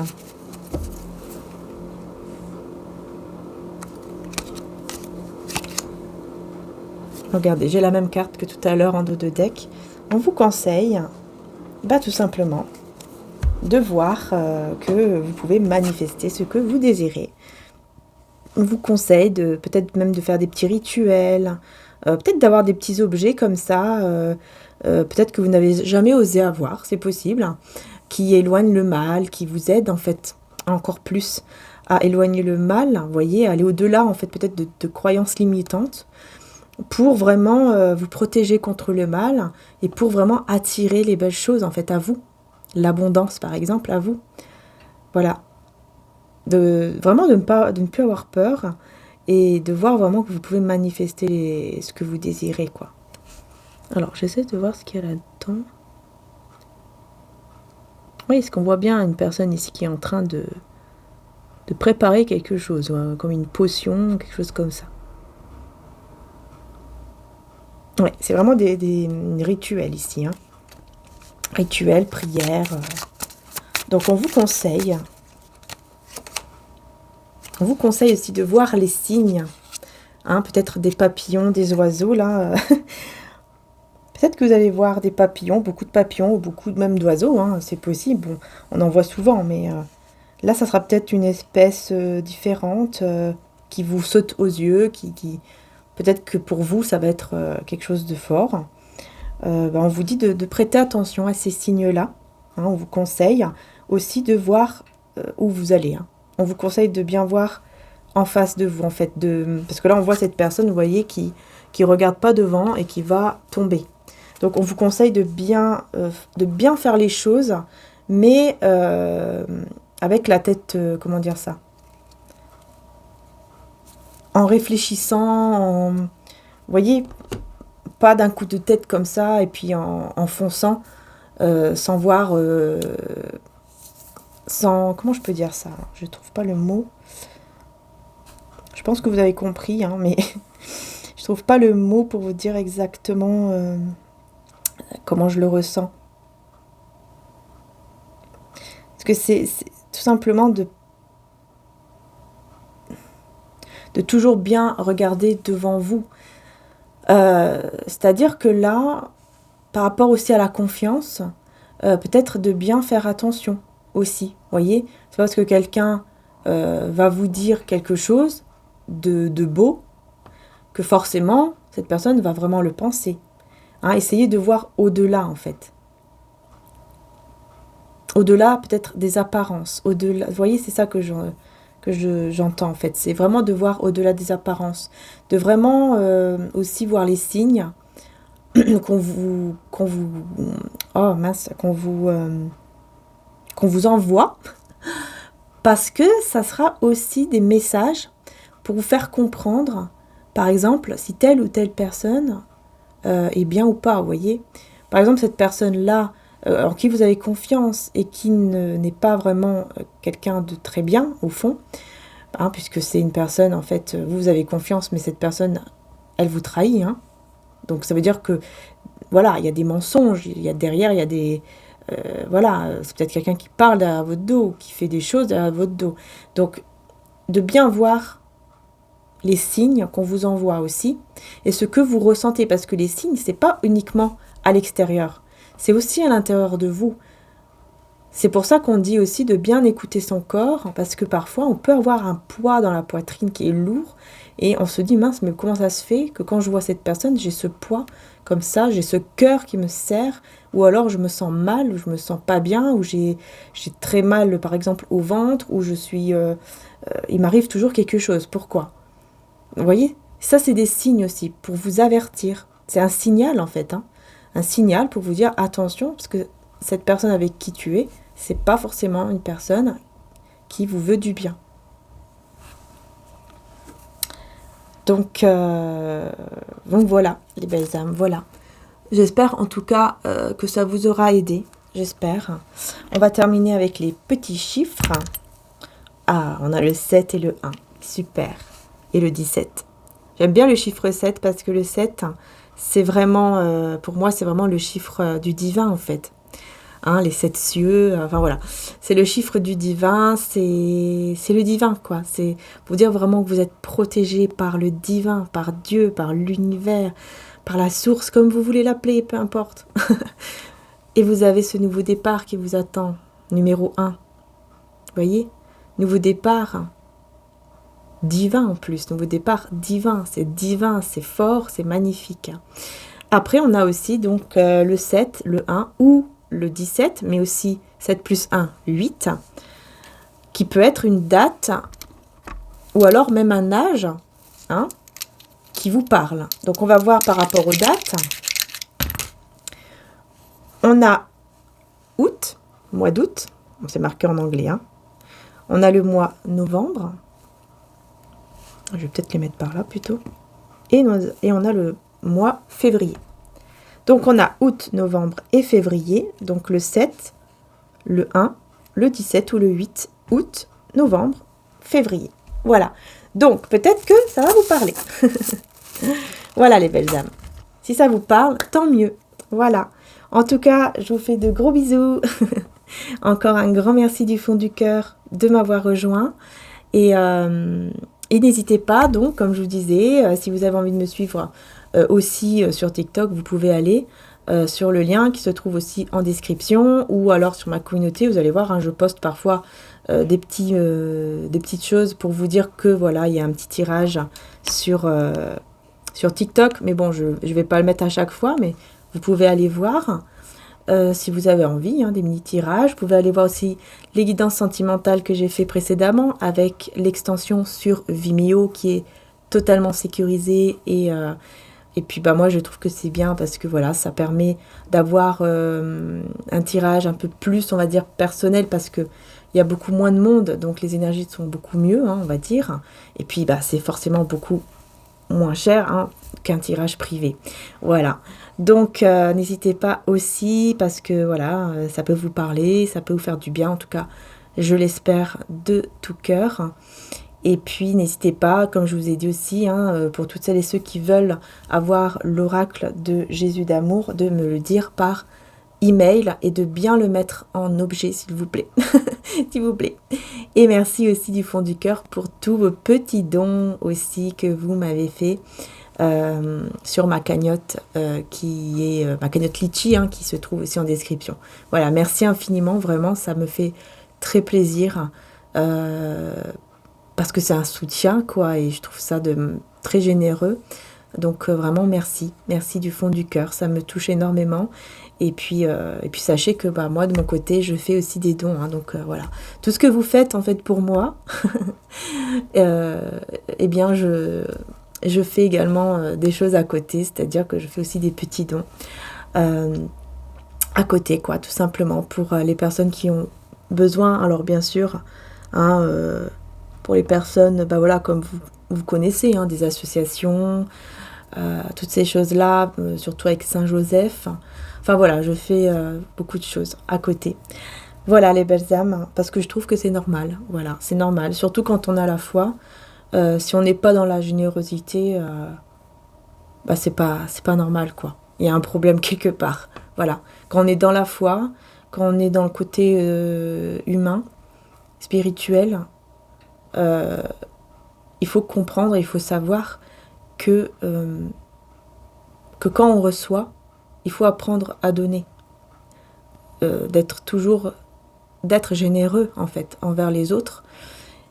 Regardez, j'ai la même carte que tout à l'heure en dos de deck. On vous conseille, tout simplement, de voir que vous pouvez manifester ce que vous désirez. On vous conseille de peut-être même de faire des petits rituels, peut-être d'avoir des petits objets comme ça, peut-être que vous n'avez jamais osé avoir, c'est possible, qui éloignent le mal, qui vous aident en fait encore plus à éloigner le mal, vous voyez, aller au-delà en fait peut-être de croyances limitantes, pour vraiment vous protéger contre le mal et pour vraiment attirer les belles choses en fait à vous. L'abondance par exemple à vous. Voilà. Vraiment de ne plus avoir peur et de voir vraiment que vous pouvez manifester ce que vous désirez quoi. Alors j'essaie de voir ce qu'il y a là-dedans. Oui, est-ce qu'on voit bien une personne ici qui est en train de préparer quelque chose, comme une potion, quelque chose comme ça. Oui, c'est vraiment des rituels ici. Hein. Rituels, prières. Donc on vous conseille aussi de voir les signes. Hein, peut-être des papillons, des oiseaux là. Peut-être que vous allez voir des papillons, beaucoup de papillons, ou beaucoup même d'oiseaux. Hein, c'est possible. Bon, on en voit souvent, mais là ça sera peut-être une espèce différente qui vous saute aux yeux, qui peut-être que pour vous, ça va être quelque chose de fort. On vous dit de prêter attention à ces signes-là. Hein, on vous conseille aussi de voir où vous allez. Hein. On vous conseille de bien voir en face de vous, en fait. Parce que là, on voit cette personne, vous voyez, qui regarde pas devant et qui va tomber. Donc, on vous conseille de bien faire les choses, mais avec la tête, comment dire ça, en réfléchissant, vous voyez, pas d'un coup de tête comme ça, et puis en fonçant, sans voir, comment je peux dire ça? Je trouve pas le mot. Je pense que vous avez compris, hein, mais je trouve pas le mot pour vous dire exactement comment je le ressens. Parce que c'est tout simplement de toujours bien regarder devant vous. C'est-à-dire que là, par rapport aussi à la confiance, peut-être de bien faire attention aussi, voyez. C'est parce que quelqu'un va vous dire quelque chose de beau que forcément cette personne va vraiment le penser. Hein, essayez de voir au-delà en fait. Au-delà peut-être des apparences. Au-delà, vous voyez, c'est ça que j'entends en fait. C'est vraiment de voir au-delà des apparences. De vraiment aussi voir les signes qu'on vous envoie. Parce que ça sera aussi des messages pour vous faire comprendre, par exemple, si telle ou telle personne est bien ou pas, vous voyez. Par exemple, cette personne-là, en qui vous avez confiance et qui n'est pas vraiment quelqu'un de très bien, au fond, hein, puisque c'est une personne, en fait, vous avez confiance, mais cette personne, elle vous trahit. Hein. Donc, ça veut dire que, voilà, il y a des mensonges, derrière, il y a des... voilà, c'est peut-être quelqu'un qui parle derrière votre dos, qui fait des choses derrière votre dos. Donc, de bien voir les signes qu'on vous envoie aussi, et ce que vous ressentez, parce que les signes, c'est pas uniquement à l'extérieur, c'est aussi à l'intérieur de vous. C'est pour ça qu'on dit aussi de bien écouter son corps, parce que parfois on peut avoir un poids dans la poitrine qui est lourd, et on se dit mince, mais comment ça se fait que quand je vois cette personne, j'ai ce poids comme ça, j'ai ce cœur qui me serre, ou alors je me sens mal, ou je me sens pas bien, ou j'ai très mal par exemple au ventre, ou je suis... il m'arrive toujours quelque chose. Pourquoi ? Vous voyez, ça c'est des signes aussi, pour vous avertir. C'est un signal en fait, hein. Un signal pour vous dire attention, parce que cette personne avec qui tu es, c'est pas forcément une personne qui vous veut du bien. Donc voilà, les belles âmes, voilà. J'espère en tout cas que ça vous aura aidé, j'espère. On va terminer avec les petits chiffres. Ah, on a le 7 et le 1, super. Et le 17. J'aime bien le chiffre 7 parce que le 7, c'est vraiment, pour moi, c'est vraiment le chiffre du divin, en fait. Hein, les 7 cieux, enfin voilà. C'est le chiffre du divin, c'est le divin, quoi. C'est pour dire vraiment que vous êtes protégé par le divin, par Dieu, par l'univers, par la source, comme vous voulez l'appeler, peu importe. Et vous avez ce nouveau départ qui vous attend, numéro 1. Vous voyez? Nouveau départ divin en plus, nouveau départ divin, c'est fort, c'est magnifique. Après, on a aussi donc le 7, le 1 ou le 17, mais aussi 7 plus 1, 8, qui peut être une date ou alors même un âge hein, qui vous parle. Donc, on va voir par rapport aux dates. On a août, mois d'août, c'est marqué en anglais. Hein. On a le mois novembre. Je vais peut-être les mettre par là plutôt. Et on a le mois février. Donc, on a août, novembre et février. Donc, le 7, le 1, le 17 ou le 8, août, novembre, février. Voilà. Donc, peut-être que ça va vous parler. Voilà, les belles âmes. Si ça vous parle, tant mieux. Voilà. En tout cas, je vous fais de gros bisous. Encore un grand merci du fond du cœur de m'avoir rejoint. Et n'hésitez pas, donc, comme je vous disais, si vous avez envie de me suivre aussi sur TikTok, vous pouvez aller sur le lien qui se trouve aussi en description ou alors sur ma communauté. Vous allez voir, hein, je poste parfois des petites choses pour vous dire que voilà, il y a un petit tirage sur TikTok. Mais bon, je ne vais pas le mettre à chaque fois, mais vous pouvez aller voir. Si vous avez envie, hein, des mini-tirages. Vous pouvez aller voir aussi les guidances sentimentales que j'ai fait précédemment avec l'extension sur Vimeo qui est totalement sécurisée et puis bah moi je trouve que c'est bien parce que voilà, ça permet d'avoir un tirage un peu plus, on va dire, personnel parce que il y a beaucoup moins de monde, donc les énergies sont beaucoup mieux, hein, on va dire. Et puis bah c'est forcément beaucoup moins cher hein, qu'un tirage privé. Voilà. Donc n'hésitez pas aussi parce que voilà, ça peut vous parler, ça peut vous faire du bien en tout cas, je l'espère de tout cœur. Et puis n'hésitez pas, comme je vous ai dit aussi, hein, pour toutes celles et ceux qui veulent avoir l'oracle de Jésus d'amour, de me le dire par email et de bien le mettre en objet s'il vous plaît. S'il vous plaît. Et merci aussi du fond du cœur pour tous vos petits dons aussi que vous m'avez fait sur ma cagnotte qui est ma cagnotte Litchi hein, qui se trouve aussi en description. Voilà, merci infiniment, vraiment, ça me fait très plaisir parce que c'est un soutien quoi et je trouve ça très généreux. Donc vraiment merci du fond du cœur, ça me touche énormément. Et puis sachez que bah, moi de mon côté je fais aussi des dons, hein, donc voilà. Tout ce que vous faites en fait pour moi, eh bien je fais également des choses à côté, c'est-à-dire que je fais aussi des petits dons à côté quoi, tout simplement pour les personnes qui ont besoin. Alors bien sûr, hein, pour les personnes, bah voilà, comme vous connaissez, hein, des associations. Toutes ces choses-là, surtout avec Saint-Joseph. Enfin voilà, je fais beaucoup de choses à côté. Voilà les belles âmes, parce que je trouve que c'est normal. Voilà, c'est normal, surtout quand on a la foi. Si on n'est pas dans la générosité, bah c'est pas normal quoi. Il y a un problème quelque part. Voilà, quand on est dans la foi, quand on est dans le côté humain, spirituel, il faut comprendre, il faut savoir que quand on reçoit, il faut apprendre à donner, d'être généreux en fait envers les autres.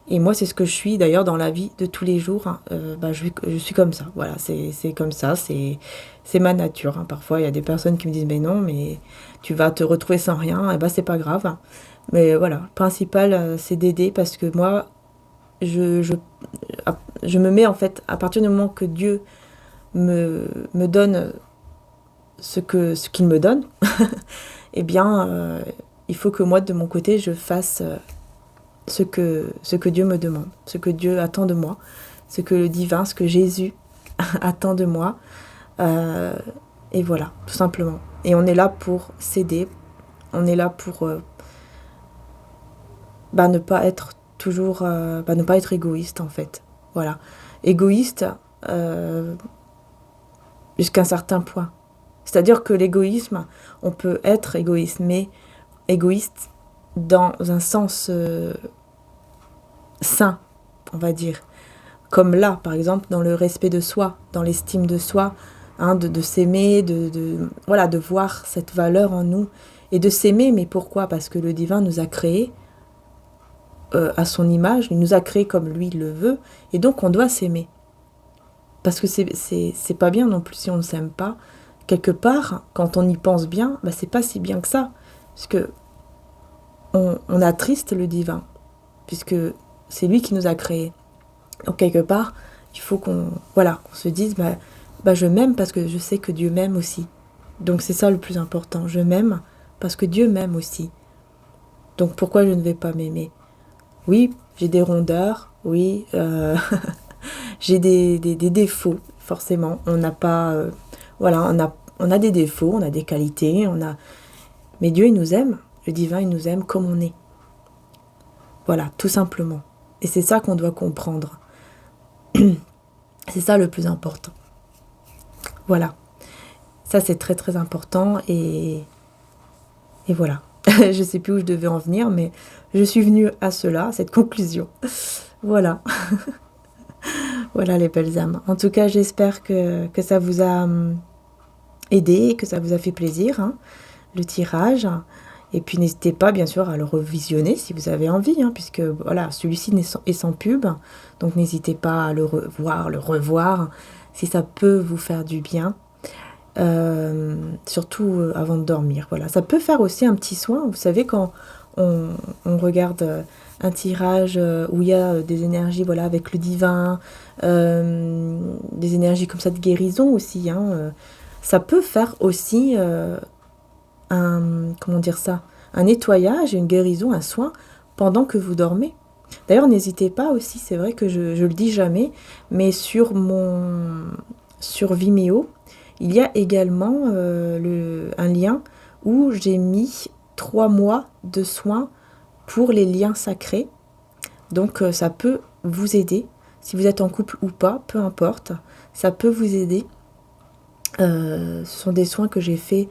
Et moi c'est ce que je suis d'ailleurs dans la vie de tous les jours. Hein. Je suis comme ça. Voilà, c'est comme ça, c'est ma nature. Hein. Parfois il y a des personnes qui me disent mais non, mais tu vas te retrouver sans rien. Et c'est pas grave. Hein. Mais voilà, le principal c'est d'aider parce que moi je me mets en fait à partir du moment que Dieu me donne ce qu'il me donne, eh bien, il faut que moi, de mon côté, je fasse ce que Dieu me demande, ce que Dieu attend de moi, ce que le divin, ce que Jésus attend de moi. Et voilà, tout simplement. Et on est là pour s'aider, on est là pour ne pas être toujours, ne pas être égoïste, en fait. Voilà. Égoïste, jusqu'à un certain point. C'est-à-dire que l'égoïsme, on peut être égoïste, mais égoïste dans un sens sain, on va dire. Comme là, par exemple, dans le respect de soi, dans l'estime de soi, hein, de s'aimer, voilà, de voir cette valeur en nous. Et de s'aimer, mais pourquoi? Parce que le divin nous a créés à son image, il nous a créés comme lui le veut, et donc on doit s'aimer. Parce que c'est pas bien non plus si on ne s'aime pas. Quelque part, quand on y pense bien, bah, c'est pas si bien que ça. Parce que on attriste le divin, puisque c'est lui qui nous a créés. Donc quelque part, il faut qu'on se dise, je m'aime parce que je sais que Dieu m'aime aussi. Donc c'est ça le plus important, je m'aime parce que Dieu m'aime aussi. Donc pourquoi je ne vais pas m'aimer? Oui, j'ai des rondeurs, oui, j'ai des défauts, forcément. On n'a pas, on a des défauts, on a des qualités, mais Dieu, il nous aime, le divin, il nous aime comme on est. Voilà, tout simplement. Et c'est ça qu'on doit comprendre. C'est ça le plus important. Voilà. Ça, c'est très très important et voilà. Je ne sais plus où je devais en venir, mais je suis venue à cela, à cette conclusion. Voilà. Voilà les belles âmes. En tout cas, j'espère que ça vous a aidé, que ça vous a fait plaisir, hein, le tirage. Et puis n'hésitez pas, bien sûr, à le revisionner si vous avez envie, hein, puisque voilà, celui-ci est sans pub. Donc n'hésitez pas à le revoir, si ça peut vous faire du bien. Surtout avant de dormir. Voilà. Ça peut faire aussi un petit soin. Vous savez, quand on regarde un tirage où il y a des énergies, voilà, avec le divin, des énergies comme ça de guérison aussi, hein, ça peut faire aussi un nettoyage, une guérison, un soin pendant que vous dormez. D'ailleurs, n'hésitez pas aussi, c'est vrai que je le dis jamais, mais sur Vimeo, il y a également un lien où j'ai mis 3 mois de soins pour les liens sacrés. Donc ça peut vous aider, si vous êtes en couple ou pas, peu importe, ça peut vous aider. Ce sont des soins que j'ai faits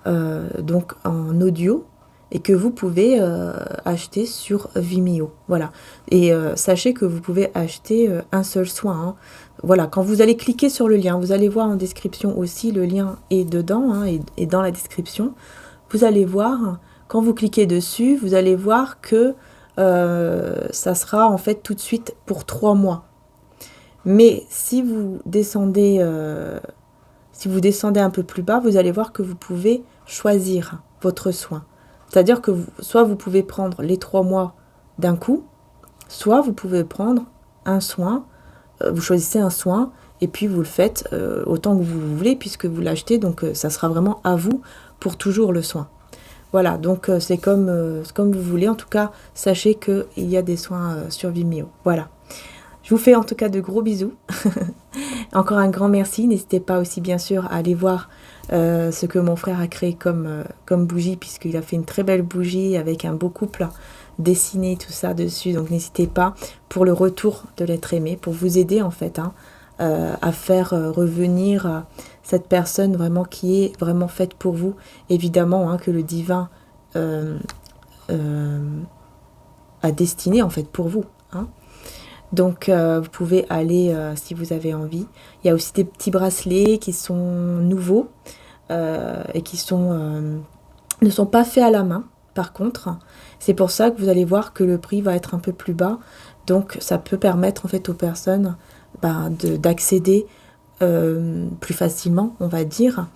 donc en audio et que vous pouvez acheter sur Vimeo. Voilà. Et sachez que vous pouvez acheter un seul soin, hein. Voilà, quand vous allez cliquer sur le lien, vous allez voir en description aussi, le lien est dedans, hein, et dans la description. Vous allez voir, quand vous cliquez dessus, vous allez voir que ça sera en fait tout de suite pour 3 mois. Mais si vous descendez un peu plus bas, vous allez voir que vous pouvez choisir votre soin. C'est-à-dire que soit vous pouvez prendre les 3 mois d'un coup, soit vous pouvez prendre un soin, vous choisissez un soin et puis vous le faites autant que vous voulez puisque vous l'achetez, donc ça sera vraiment à vous pour toujours le soin. Voilà, donc c'est comme vous voulez. En tout cas, sachez qu'il y a des soins sur Vimeo. Voilà. Je vous fais en tout cas de gros bisous. Encore un grand merci. N'hésitez pas aussi bien sûr à aller voir ce que mon frère a créé comme bougie, puisqu'il a fait une très belle bougie avec un beau couple dessiné, tout ça dessus. Donc n'hésitez pas pour le retour de l'être aimé, pour vous aider en fait, hein, à faire revenir cette personne vraiment qui est vraiment faite pour vous. Évidemment, hein, que le divin a destiné en fait pour vous, hein. Donc vous pouvez aller si vous avez envie. Il y a aussi des petits bracelets qui sont nouveaux et qui ne sont pas faits à la main. Par contre, c'est pour ça que vous allez voir que le prix va être un peu plus bas. Donc ça peut permettre en fait aux personnes d'accéder plus facilement, on va dire,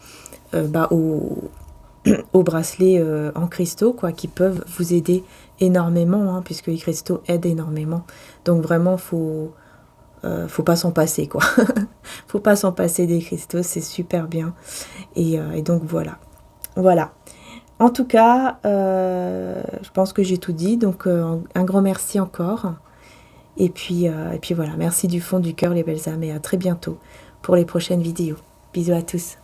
aux bracelets en cristaux, quoi, qui peuvent vous aider énormément, hein, puisque les cristaux aident énormément. Donc vraiment, faut pas s'en passer, quoi. Faut pas s'en passer des cristaux, c'est super bien. Et donc voilà. Voilà. En tout cas, je pense que j'ai tout dit. Donc un grand merci encore. Et puis voilà, merci du fond du cœur les belles âmes et à très bientôt pour les prochaines vidéos. Bisous à tous.